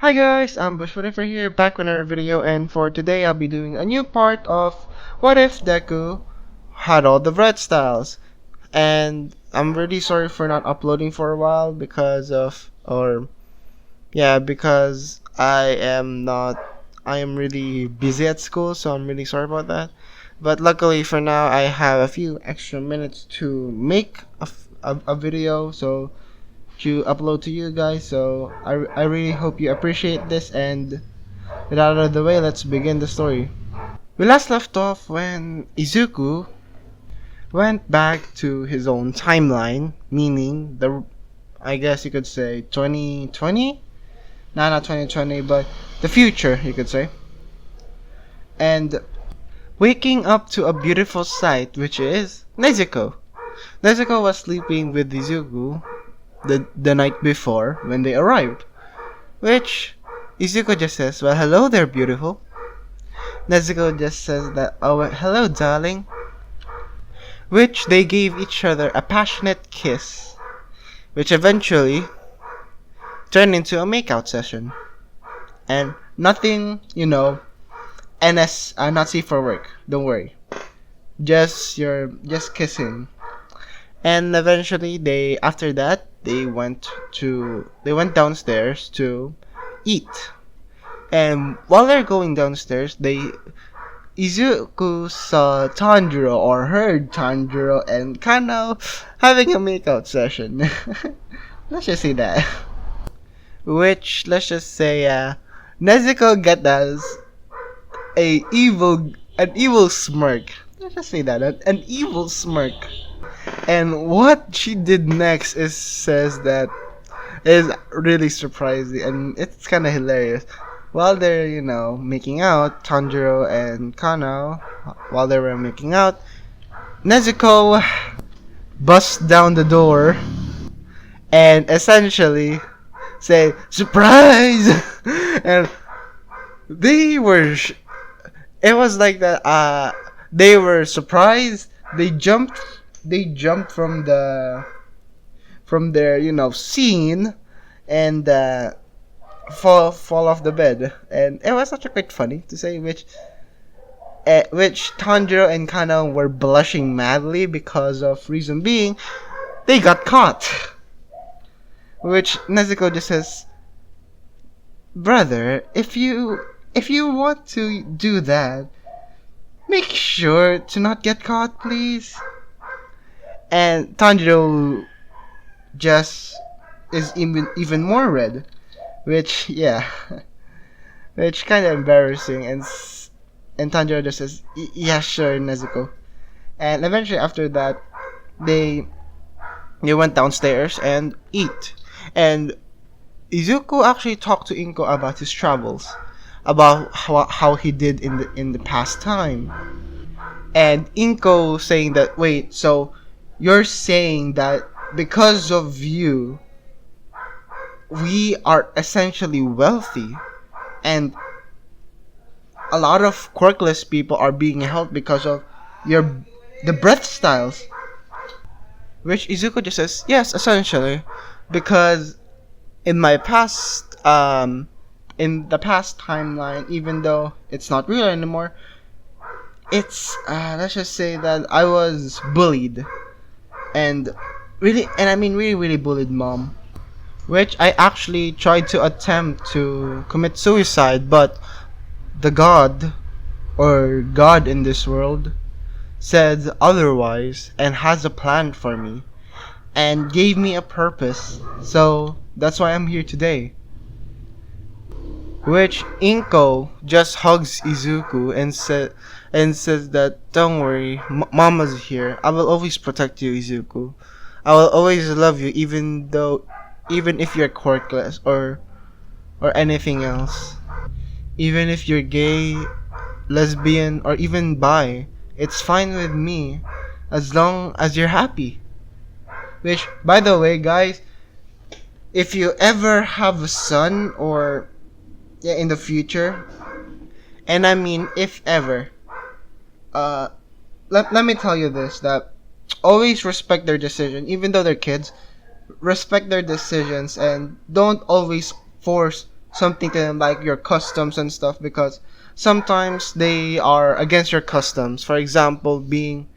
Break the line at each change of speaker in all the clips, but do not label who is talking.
Hi guys, I'm Bush Whatever here, back with another video, and for today I'll be doing a new part of What If Deku Had All the Red Styles. And I'm really sorry for not uploading for a while because I am really busy at school, so I'm really sorry about that. But luckily for now, I have a few extra minutes to make a video, so to upload to you guys. So I really hope you appreciate this, and with that out of the way, let's begin the story. We last left off when Izuku went back to his own timeline, meaning I guess you could say 2020? Nah, not 2020, but the future, you could say. And waking up to a beautiful sight, which is Nezuko. Nezuko was sleeping with Izuku the night before when they arrived, which Izuku just says, "Well, hello there, beautiful." Nezuko just says that, "Oh, well, hello, darling," which they gave each other a passionate kiss, which eventually turned into a makeout session. And nothing, not safe for work. Don't worry. Just kissing. And eventually after that they went downstairs to eat. And while they're going downstairs, Izuku saw Tanjiro, or heard Tanjiro and Kano having a makeout session. Let's just say that. Which, let's just say, Nezuko got as an evil smirk. Let's just say that, an evil smirk. And what she did next is really surprising, and it's kind of hilarious. While they're, making out, Tanjiro and Kano, while they were making out, Nezuko busts down the door and essentially say, "Surprise!" And they were, it was like that, they were surprised, they jumped from their, scene, and, fall off the bed, and it was such a quite funny to say, which Tanjiro and Kana were blushing madly because of reason being they got caught. Which Nezuko just says, "Brother, if you want to do that, make sure to not get caught, please." And Tanjiro just is even more red, which, yeah, which kind of embarrassing. And Tanjiro just says, "Yeah, sure, Nezuko." And eventually after that, they went downstairs and eat. And Izuku actually talked to Inko about his travels, about how he did in the past time. And Inko saying that, "Wait, so you're saying that because of you, we are essentially wealthy, and a lot of quirkless people are being helped because of the breath styles?" Which Izuku just says, "Yes, essentially, because in my past, in the past timeline, even though it's not real anymore, it's let's just say that I was bullied, and I mean really, really bullied, mom. Which I actually tried to attempt to commit suicide, but the God in this world said otherwise and has a plan for me and gave me a purpose. So that's why I'm here today." Which Inko just hugs Izuku and says that, "Don't worry, Mama's here. I will always protect you, Izuku. I will always love you, even if you're quirkless or anything else. Even if you're gay, lesbian, or even bi, it's fine with me, as long as you're happy." Which, by the way, guys, if you ever have a son, or in the future, and I mean if ever, let me tell you this, that always respect their decision, even though they're kids. Respect their decisions and don't always force something to them like your customs and stuff, because sometimes they are against your customs. For example, being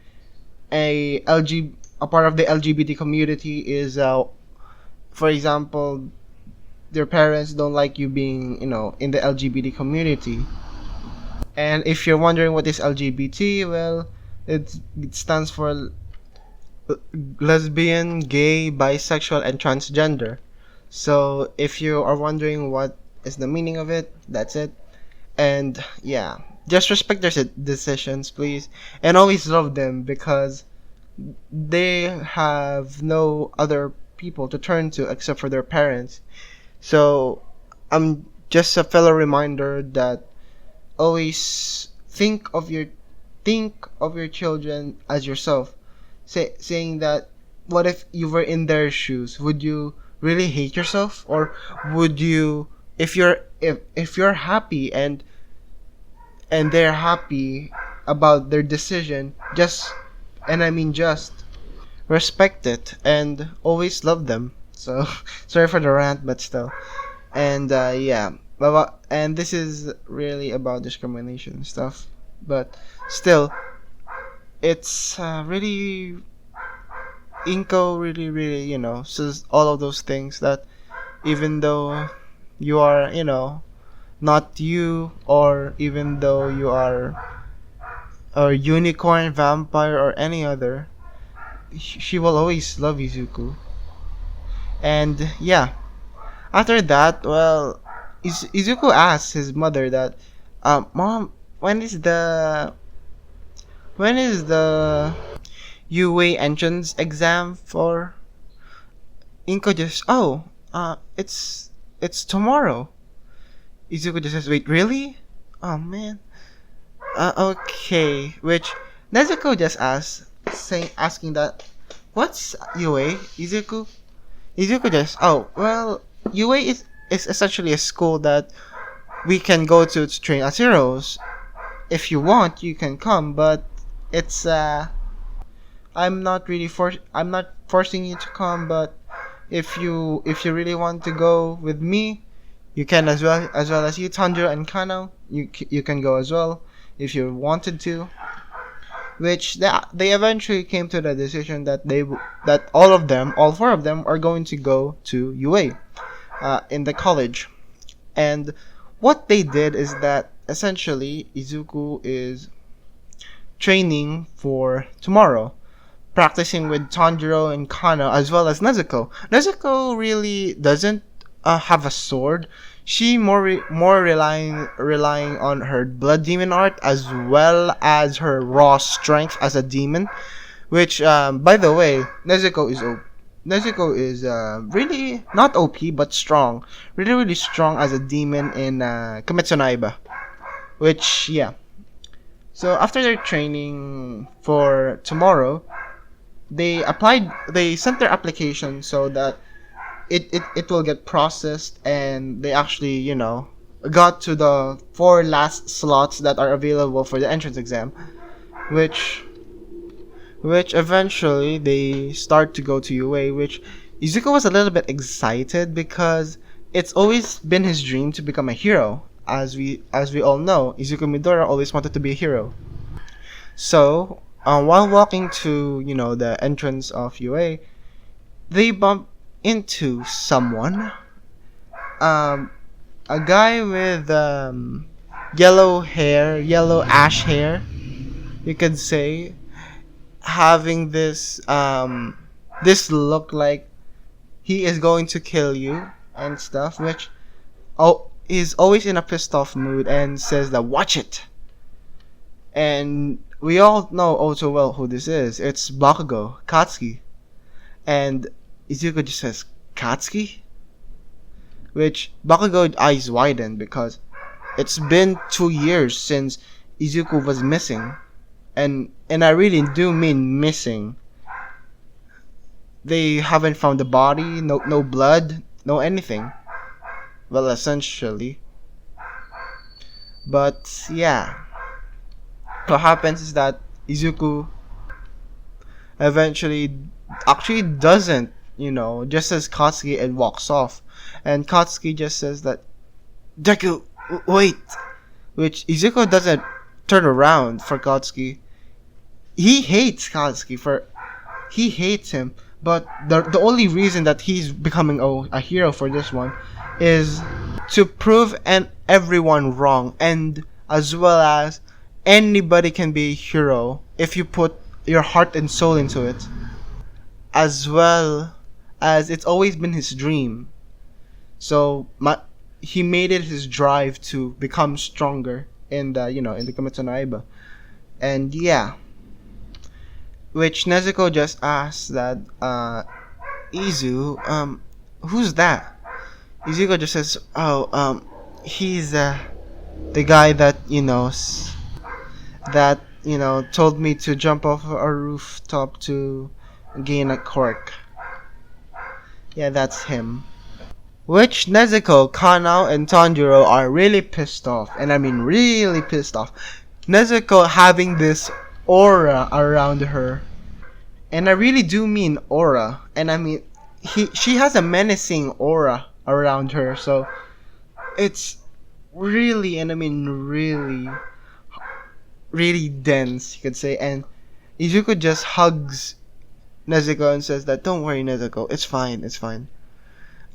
a part of the LGBT community is for example, their parents don't like you being, in the LGBT community. And if you're wondering what is LGBT, well, it stands for lesbian, gay, bisexual, and transgender. So if you are wondering what is the meaning of it, that's it. And yeah, just respect their decisions, please, and always love them, because they have no other people to turn to except for their parents. So just a fellow reminder that always think of your children as yourself. Saying that, what if you were in their shoes? Would you really hate yourself, or would you, if you're happy and they're happy about their decision, just respect it and always love them. So sorry for the rant, but still. And yeah, and this is really about discrimination stuff, but still, it's really Inko really, says all of those things, that even though you are, not you, or even though you are a unicorn, vampire, or any other, she will always love Izuku. And yeah, after that, well, Izuku asks his mother that, Mom, when is the UA entrance exam for? Inko just, oh, it's tomorrow. Izuku just says, wait, really? Oh man. Okay. Which Nezuko just asking that, what's UA, Izuku? Izuku just, oh, well, UA is essentially a school that we can go to train as heroes. If you want, you can come, but it's I'm not forcing you to come, but if you really want to go with me, you can, as well as you, Tanjiro and Kano, you can go as well if you wanted to. Which they eventually came to the decision that all four of them, are going to go to UA in the college. And what they did is that essentially Izuku is training for tomorrow, practicing with Tanjiro and Kana, as well as Nezuko. Nezuko really doesn't have a sword. She more relying on her blood demon art, as well as her raw strength as a demon. Which, by the way, Nezuko is really not OP, but strong. Really strong as a demon in Kimetsu no Yaiba. Which, yeah. So after their training for tomorrow, they sent their application so that it will get processed, and they actually, got to the 4 last slots that are available for the entrance exam, which eventually they start to go to UA, which Izuku was a little bit excited, because it's always been his dream to become a hero. As we all know, Izuku Midora always wanted to be a hero. So, while walking to, the entrance of UA, they bump into someone. A guy with yellow ash hair, you could say, having this look like he is going to kill you and stuff, which is always in a pissed off mood, and says that, watch it. And we all know also well who this is. It's Bakugo, Katsuki. And Izuku just says, Katsuki? Which Bakugo eyes widen, because it's been 2 years since Izuku was missing. And I really do mean missing. They haven't found the body, no blood, no anything. Well, essentially. But yeah. What happens is that Izuku eventually actually doesn't, just says Katsuki and walks off. And Katsuki just says that, Deku, wait. Which Izuku doesn't turn around for Katsuki. He hates Katsuki for he hates him. But the only reason that he's becoming a hero for this one is to prove and everyone wrong, and as well as anybody can be a hero if you put your heart and soul into it, as well as it's always been his dream. So he made it his drive to become stronger in the in the Kimetsu no Yaiba. And yeah, which Nezuko just asked that Izu, who's that? Izuko just says, oh, he's the guy that that told me to jump off a rooftop to gain a quirk. Yeah, that's him. Which Nezuko, Kanao, and Tanjiro are really pissed off, and I mean really pissed off. Nezuko having this aura around her, and I really do mean aura, and I mean she has a menacing aura around her, so it's really, and I mean really, really dense, you could say. And Izuku just hugs Nezuko and says that, don't worry, Nezuko, it's fine, it's fine.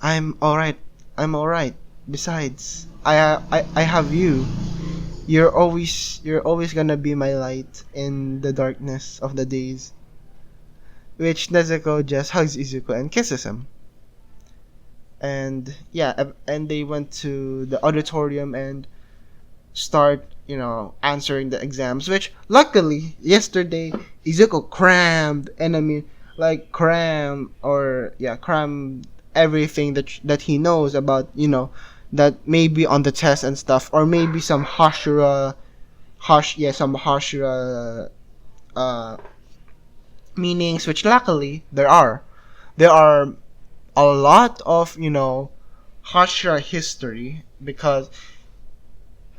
I'm alright. I'm alright. Besides, I have you. You're always gonna be my light in the darkness of the days. Which Nezuko just hugs Izuku and kisses him. And yeah, and they went to the auditorium and start, answering the exams. Which luckily yesterday Izuku crammed, and I mean like cram everything that he knows about, that maybe on the test and stuff, or maybe some some Hashira uh meanings, which luckily there are a lot of, Hashira history, because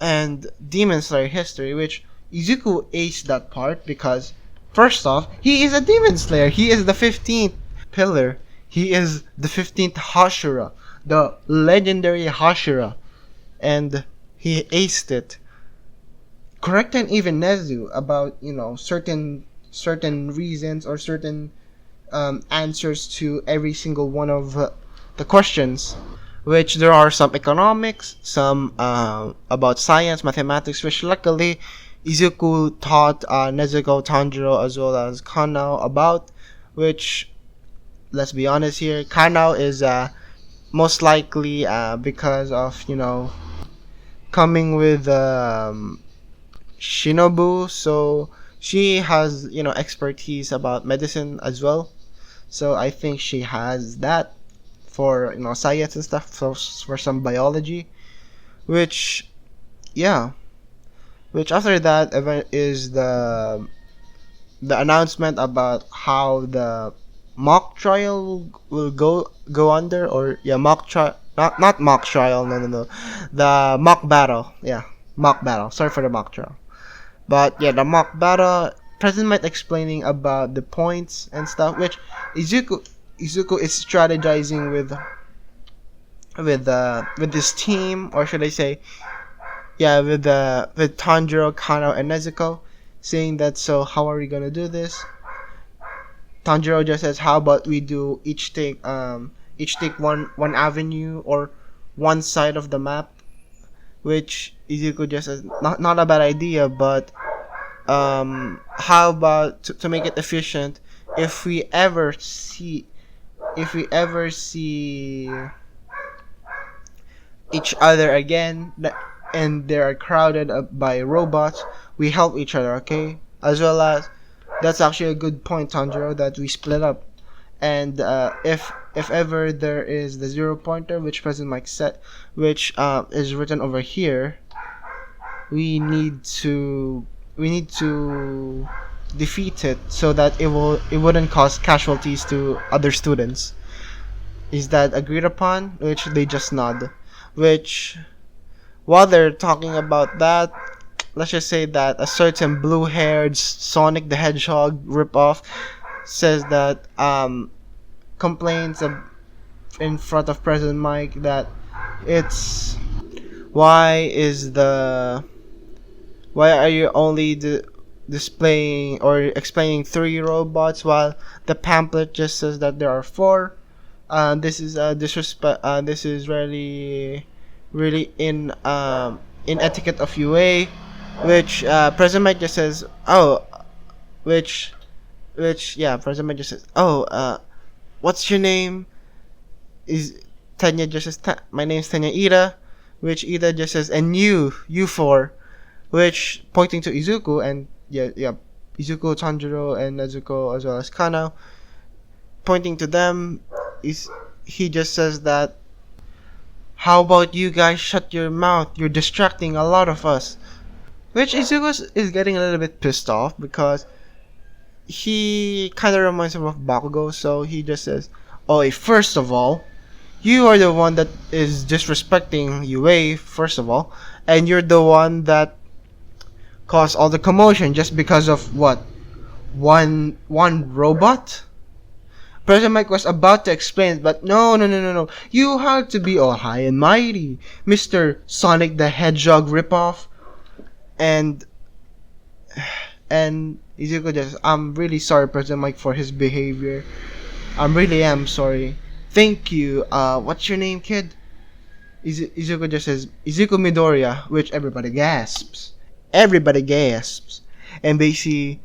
and Demon Slayer history, which Izuku aced that part because first off, he is a Demon Slayer. He is the 15th pillar. He is the 15th Hashira, the legendary Hashira, and he aced it. Correcting even Nezu about, certain reasons or certain answers to every single one of the questions, which there are some economics, some about science, mathematics, which luckily Izuku taught Nezuko, Tanjiro, as well as Kanao about, which, let's be honest here, Kanao is most likely because of, coming with Shinobu, so she has, expertise about medicine as well. So I think she has that for, science and stuff, for some biology, which yeah, which after that event is the announcement about how the mock trial will go under, or yeah, mock trial, not mock trial, no, the mock battle, yeah, mock battle, sorry for the mock trial, but yeah, the mock battle. President might explaining about the points and stuff, which Izuku is strategizing with this team, or should I say, yeah, with Tanjiro, Kano, and Nezuko, saying that, so how are we gonna do this? Tanjiro just says, how about we do each take one avenue or one side of the map, which Izuku just says, not a bad idea, but how about to make it efficient, if we ever see each other again and they are crowded up by robots, we help each other, okay? As well as, that's actually a good point, Tanjiro, that we split up, and if ever there is the zero pointer, which President Mike set, which is written over here, we need to defeat it so that it wouldn't cause casualties to other students. Is that agreed upon? Which they just nod. Which, while they're talking about that, let's just say that a certain blue-haired Sonic the Hedgehog ripoff says that complains in front of President Mike that it's Why is the why are you only displaying or explaining 3 robots while the pamphlet just says that there are 4? This is disrespect. This is really in etiquette of UA, which President Mike just says, oh, which President Mike just says, oh, what's your name? Is Tanya just says, my name's Tanya Ida, which Ida just says, and you 4, which pointing to Izuku and Izuku, Tanjiro, and Nezuko as well as Kana, pointing to them, is he just says that, how about you guys shut your mouth? You're distracting a lot of us. Which Izuku is getting a little bit pissed off because he kind of reminds him of Bakugo, so he just says, oh, first of all, you are the one that is disrespecting UA, first of all, and you're the one that caused all the commotion just because of what? One robot? President Mike was about to explain, but no. You have to be all high and mighty, Mr. Sonic the Hedgehog ripoff. And Izuku just, I'm really sorry, President Mike, for his behavior. I really am sorry. Thank you. What's your name, kid? Izuku just says, Izuku Midoriya, which everybody gasps. Everybody gasps. And basically,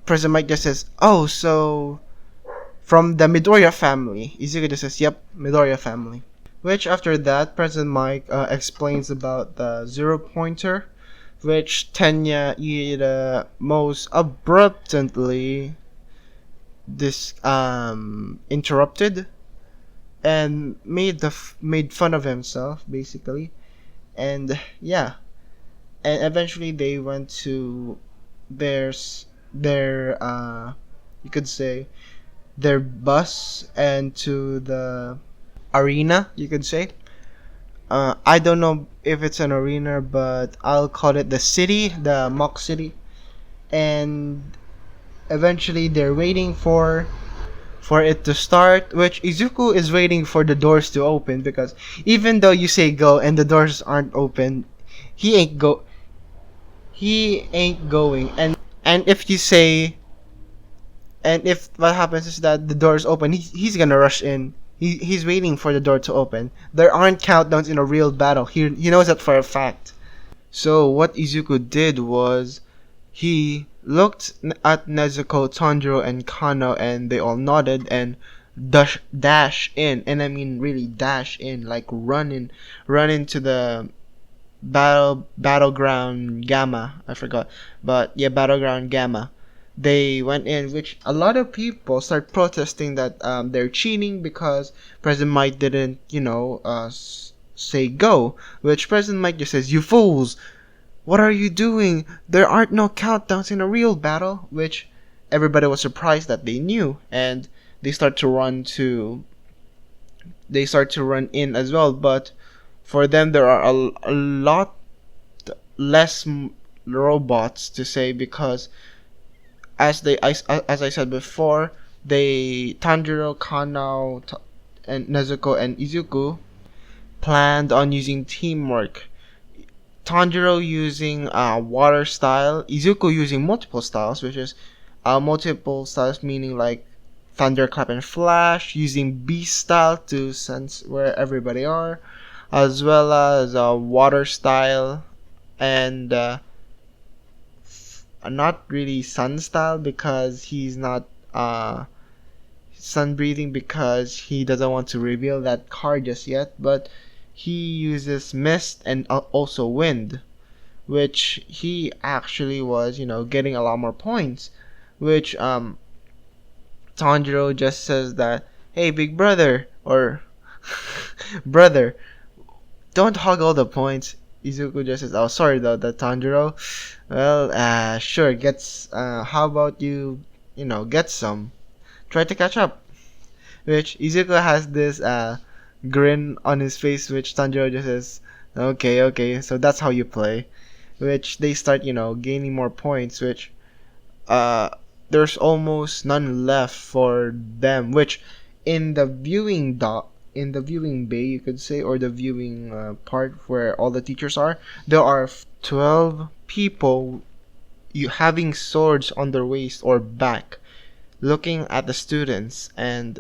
President Mike just says, oh, so from the Midoriya family. Izuku just says, yep, Midoriya family. Which after that, President Mike explains about the 0-pointer, which Tenya Ida most abruptly interrupted and made fun of himself basically, and yeah, and eventually they went to their you could say their bus and to the arena, you could say. I don't know if it's an arena, but I'll call it the city, the mock city. And eventually they're waiting for it to start, which Izuku is waiting for the doors to open, because even though you say go and the doors aren't open, he ain't going. And if you say, and if what happens is that the doors open, he's gonna rush in. He's waiting for the door to open. There aren't countdowns in a real battle. He knows that for a fact. So what Izuku did was he looked at Nezuko, Tanjiro, and Kano, and they all nodded and dash in, and I mean really dash in, like run into the battleground Gamma. I forgot, but yeah, battleground Gamma. They went in, which a lot of people start protesting that they're cheating because President Mike didn't, say go. Which President Mike just says, "You fools! What are you doing? There aren't no countdowns in a real battle." Which everybody was surprised that they knew, and they start to run in as well. But for them, there are a lot less robots to say, because as I said before, Tanjiro, Kanao, and Nezuko and Izuku planned on using teamwork. Tanjiro using water style, Izuku using multiple styles, which is multiple styles meaning like thunderclap and flash, using beast style to sense where everybody are, as well as water style and not really sun style, because he's not sun breathing, because he doesn't want to reveal that card just yet, but he uses mist and also wind, which he actually was getting a lot more points, which Tanjiro just says that, hey big brother, or brother, don't hog all the points. Izuku just says, oh sorry though, that Tanjiro, well sure, how about you get some, try to catch up. Which Izuku has this grin on his face, which Tanjiro just says, okay, so that's how you play. Which they start gaining more points, which there's almost none left for them, which in the viewing in the viewing bay, you could say, or the viewing part where all the teachers are, there are 12 people having swords on their waist or back, looking at the students, and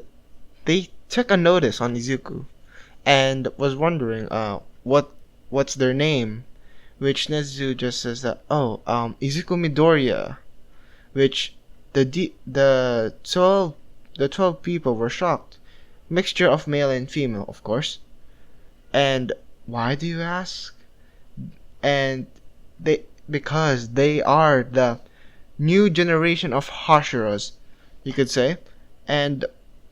they took a notice on Izuku and was wondering what's their name, which Nezu just says that, oh, Izuku Midoriya, which the 12 people were shocked. Mixture of male and female, of course. And why do you ask? And because they are the new generation of Hashiras, you could say. And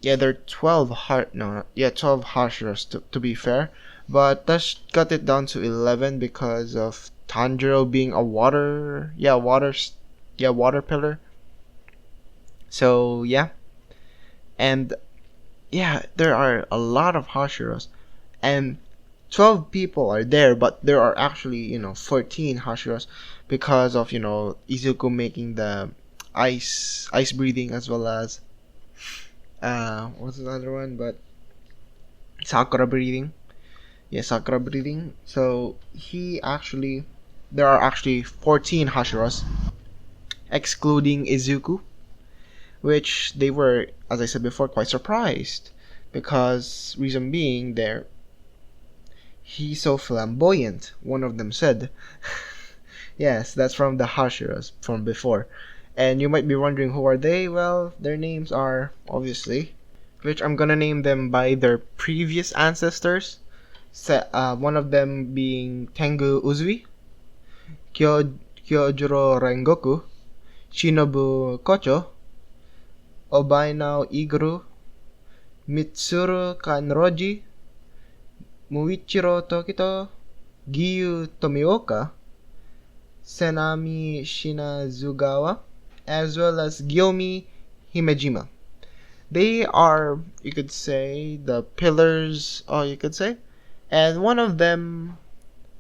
yeah, they're 12 12 Hashiras to be fair. But let's cut it down to 11 because of Tanjiro being a water pillar. So yeah, and yeah, there are a lot of Hashiras, and 12 people are there, but there are actually 14 Hashiras because of Izuku making the ice breathing, as well as what's the other one, but Sakura breathing. Yeah, Sakura breathing. So there are actually 14 Hashiras, excluding Izuku, which they were, as I said before, quite surprised, because reason being he's so flamboyant, one of them said. Yes, that's from the Hashiras from before. And you might be wondering, who are they? Well, their names are, obviously, which I'm gonna name them by their previous ancestors. One of them being Tengu Uzui, Kyojuro Rengoku, Shinobu Kocho, Obainao Iguru, Mitsuru Kanroji, Muichiro Tokito, Giyu Tomioka, Senami Shinazugawa, as well as Gyomi Himejima. They are, you could say, the pillars, you could say. And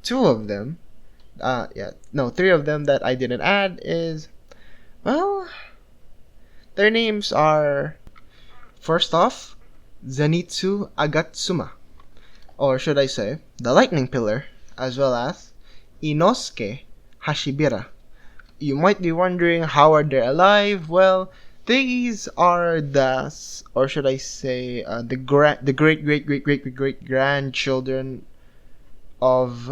three of them that I didn't add is, well, their names are, first off, Zenitsu Agatsuma, or should I say, the Lightning Pillar, as well as Inosuke Hashibira. You might be wondering, how are they alive? Well, these are or should I say, the great grandchildren of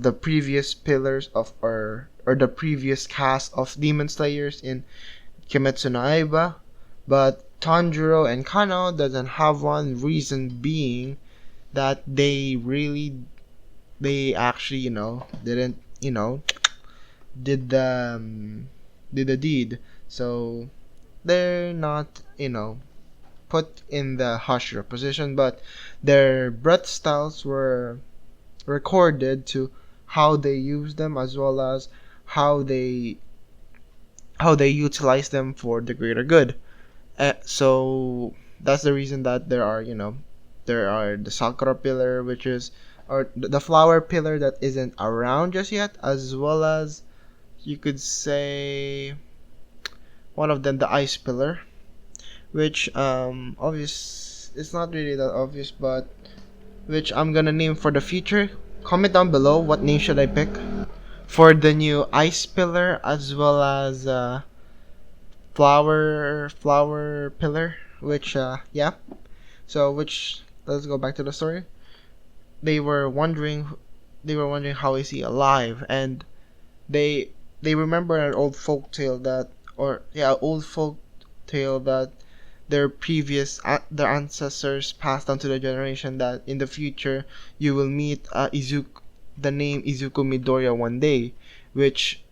the previous pillars or the previous cast of demon slayers in Kimetsu no Yaiba. But Tanjiro and Kano doesn't have one, reason being that they actually didn't did the deed, so they're not put in the Hashira position, but their breath styles were recorded to how they use them, as well as how they utilize them for the greater good. So that's the reason that there are the Sakura pillar, which is, or the flower pillar that isn't around just yet, as well as you could say one of them, the ice pillar, which it's not really that obvious, but which I'm gonna name for the future. Comment down below what name should I pick for the new ice pillar, as well as flower pillar, which which, let's go back to the story. They were wondering how is he alive, and they remember an old folk tale that their ancestors passed on to the generation, that in the future you will meet the name Izuku Midoriya one day, which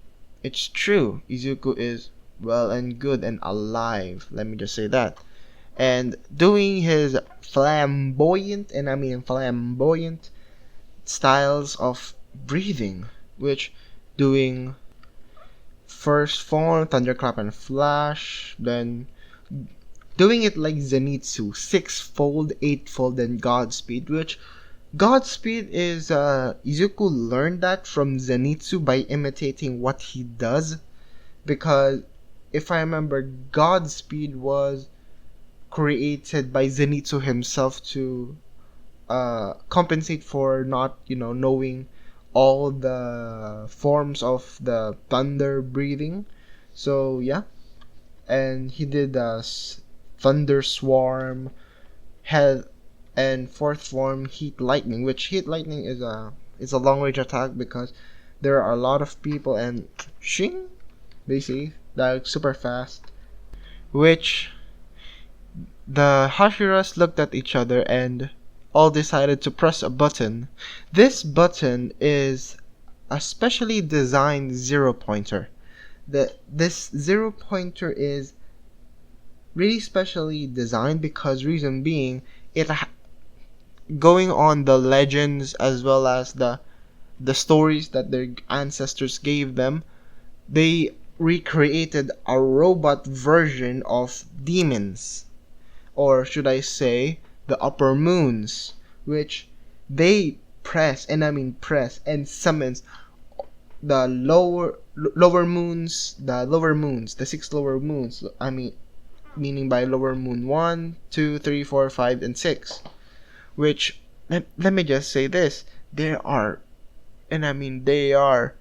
it's true. Izuku is well and good and alive, let me just say that, and doing his flamboyant, and I mean flamboyant, styles of breathing, which doing first form, thunderclap and flash, then doing it like Zenitsu, sixfold, eightfold, and Godspeed, which Godspeed is Izuku learned that from Zenitsu by imitating what he does, because if I remember, Godspeed was created by Zenitsu himself to compensate for not, knowing all the forms of the thunder breathing. So yeah, and he did thunder swarm, hell, and fourth form heat lightning. Which heat lightning is a long range attack because there are a lot of people and shing, basically like super fast. Which the Hashiras looked at each other and all decided to press a button. This button is a specially designed zero pointer. This zero pointer is really specially designed because reason being going on the legends as well as the stories that their ancestors gave them, they recreated a robot version of demons, or should I say the upper moons, which they press and summons the lower moons, the six lower moons. Meaning by lower moon 1, 2, 3, 4, 5, and 6. Which let me just say this: there are, they are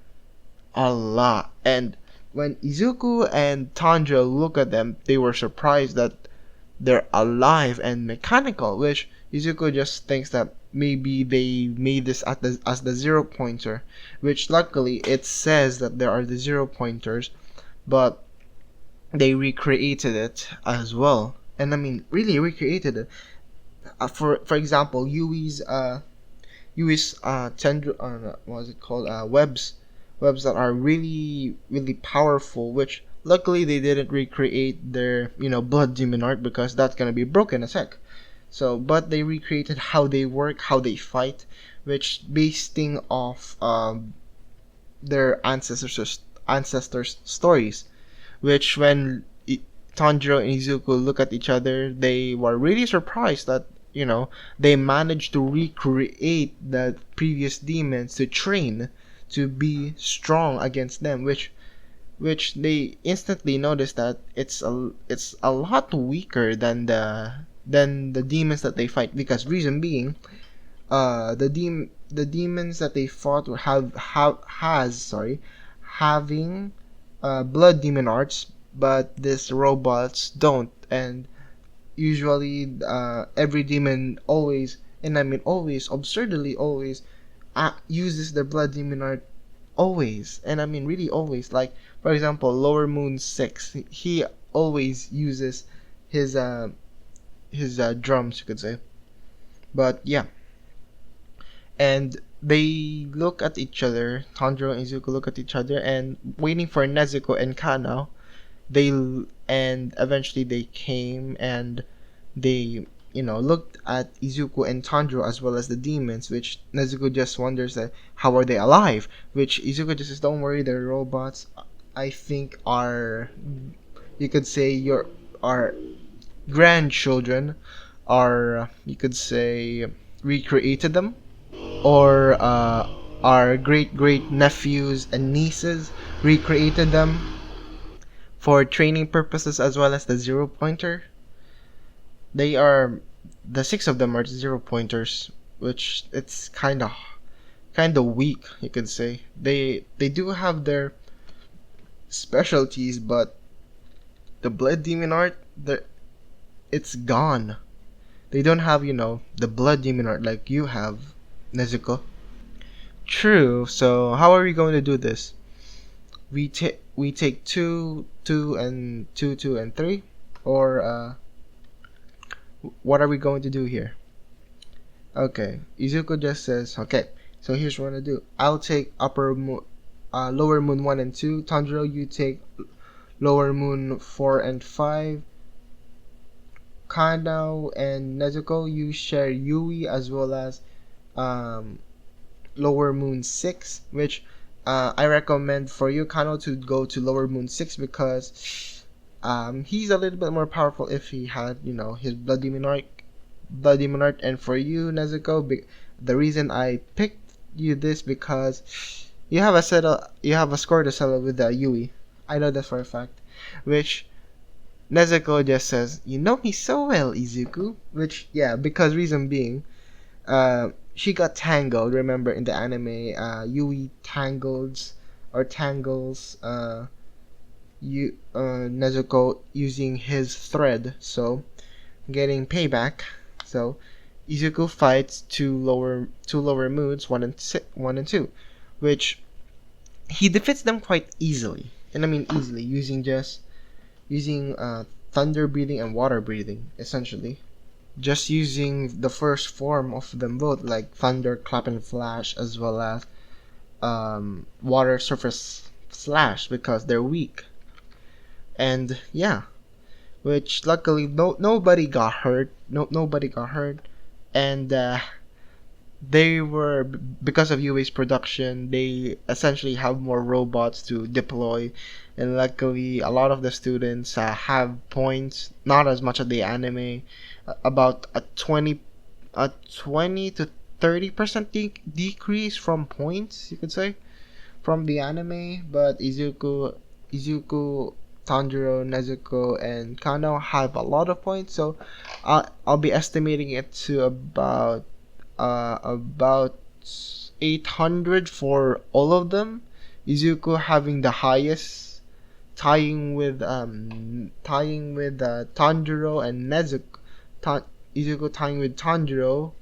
a lot. And when Izuku and Tanjiro look at them, they were surprised that they're alive and mechanical, which Izuku just thinks that maybe they made this as the zero pointer, which luckily it says that there are the zero pointers, but they recreated it as well. And really recreated it. For example, Yui's tendril, what is it called? Webs that are really really powerful. Which luckily they didn't recreate their blood demon art because that's gonna be broken a sec. So, but they recreated how they work, how they fight, which basing off their ancestors stories. Which when Tanjiro and Izuku look at each other, they were really surprised that they managed to recreate the previous demons to train to be strong against them, which they instantly noticed that it's a lot weaker than the demons that they fight, because reason being the demons that they fought having blood demon arts, but these robots don't. And usually every demon always, and always, absurdly always, uses their blood demon art always. And really always. Like for example, Lower Moon 6, he always uses his drums, you could say. But yeah, and they look at each other. Tanjiro and Izuku look at each other and waiting for Nezuko and Kanao. They and eventually they came and they looked at Izuku and Tanjiro as well as the demons, which Nezuko just wonders that how are they alive, which Izuku just says, don't worry, they're robots. I think you could say our grandchildren are, you could say, recreated them, or our great great nephews and nieces recreated them for training purposes as well as the zero pointer. They are the six of them are zero pointers, which it's kind of weak, you could say. They do have their specialties, but the blood demon art, it's gone. They don't have the blood demon art like you have, Nezuko. True. So how are we going to do this? We take two and three, or what are we going to do here? Okay, Izuku just says, okay, so here's what I'm gonna do. I'll take lower moon 1 and 2. Tanjiro, you take lower moon 4 and 5. Kanao and Nezuko, you share Yui as well as um, lower moon 6, which I recommend for you, Kanao, to go to lower moon 6 because he's a little bit more powerful if he had, his blood demon art. And for you, Nezuko, the reason I picked you this because you have a score to settle with Yui. I know that for a fact, which Nezuko just says, "You know me so well, Izuku." Which, yeah, because reason being, she got tangled. Remember in the anime, Yui tangles Nezuko using his thread, so getting payback. So Izuku fights two lower moods, one and two, which he defeats them quite easily. And I mean easily, using thunder breathing and water breathing, essentially. Just using the first form of them both, like thunder, clap, and flash, as well as water surface slash, because they're weak. And yeah, which luckily nobody got hurt. Nobody got hurt, and they were, because of UA's production, they essentially have more robots to deploy, and luckily a lot of the students have points, not as much as the anime, about a 20 to 30% decrease from points, you could say, from the anime. But Izuku, Tanjiro, Nezuko, and Kano have a lot of points, so I'll be estimating it to about 800 for all of them. Izuku having the highest, tying with Tanjiro and Nezuko. Izuku tying with Tanjiro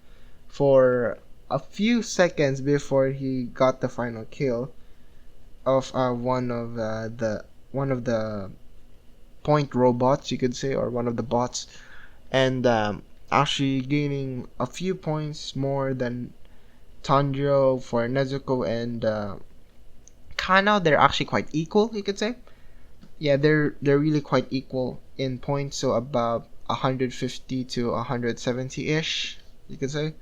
for a few seconds before he got the final kill of one of the point robots, you could say, or one of the bots, and actually gaining a few points more than Tanjiro. For Nezuko and Kana, they're actually quite equal, you could say. Yeah, they're really quite equal in points, so about 150 to 170 ish, you could say.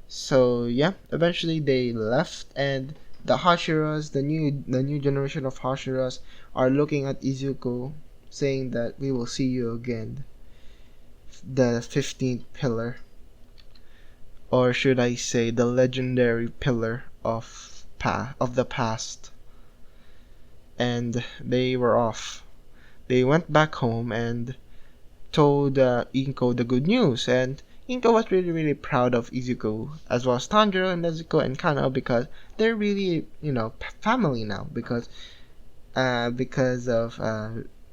So yeah, eventually they left, and the Hashiras, the new generation of Hashiras, are looking at Izuku, saying that we will see you again, the 15th pillar, or should I say the legendary pillar of the past. And they were off. They went back home and told Inko the good news, and Inko was really really proud of Izuku, as well as Tanjiro and Nezuko and Kano, because they're really, family now, because of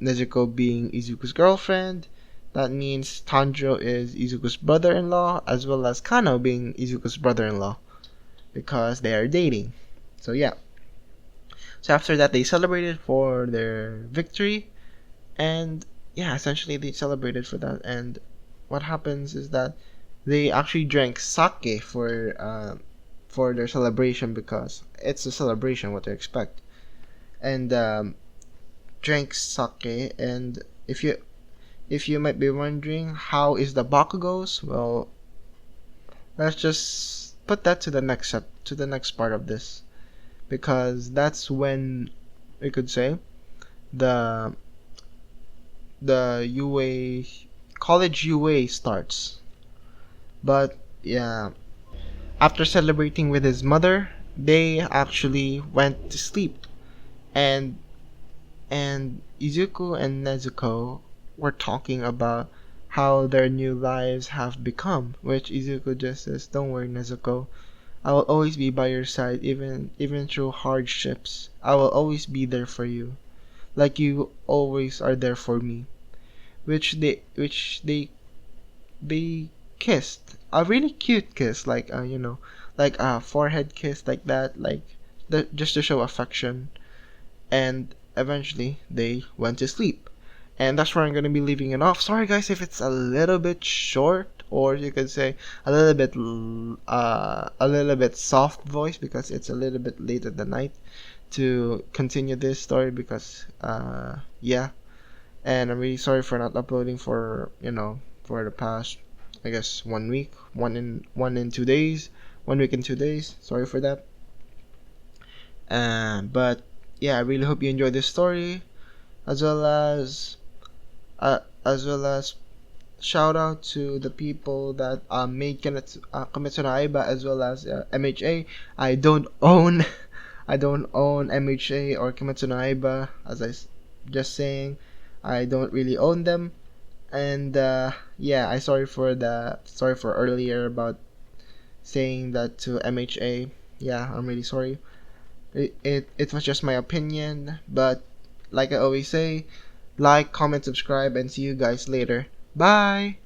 Nezuko being Izuku's girlfriend. That means Tanjiro is Izuku's brother-in-law, as well as Kano being Izuku's brother-in-law, because they are dating. So yeah. So after that, they celebrated for their victory, and yeah, essentially they celebrated for that. And what happens is that they actually drank sake for their celebration, because it's a celebration, what to expect. And drank sake. And if you might be wondering how is the Bakugos, well, let's just put that to the next part of this, because that's when we could say the UA college UA starts. But yeah, after celebrating with his mother, they actually went to sleep, and Izuku and Nezuko were talking about how their new lives have become, which Izuku just says, "Don't worry, Nezuko. I will always be by your side, even through hardships. I will always be there for you, like you always are there for me." Which they kissed, a really cute kiss, like like a forehead kiss, like that, like just to show affection. And eventually they went to sleep, and that's where I'm gonna be leaving it off. Sorry guys if it's a little bit short, or you could say a little bit soft voice, because it's a little bit late at the night to continue this story, because yeah. And I'm really sorry for not uploading for the past, I guess, 1 week, 1 in 2 days, 1 week and 2 days. Sorry for that. But yeah, I really hope you enjoyed this story, as well as shout out to the people that made Kimetsu no Yaiba, as well as MHA. I don't own I don't own MHA or Kimetsu no Yaiba, as just saying. I don't really own them. And yeah, sorry for earlier about saying that to MHA. Yeah, I'm really sorry. It was just my opinion, but like I always say, like, comment, subscribe, and see you guys later. Bye.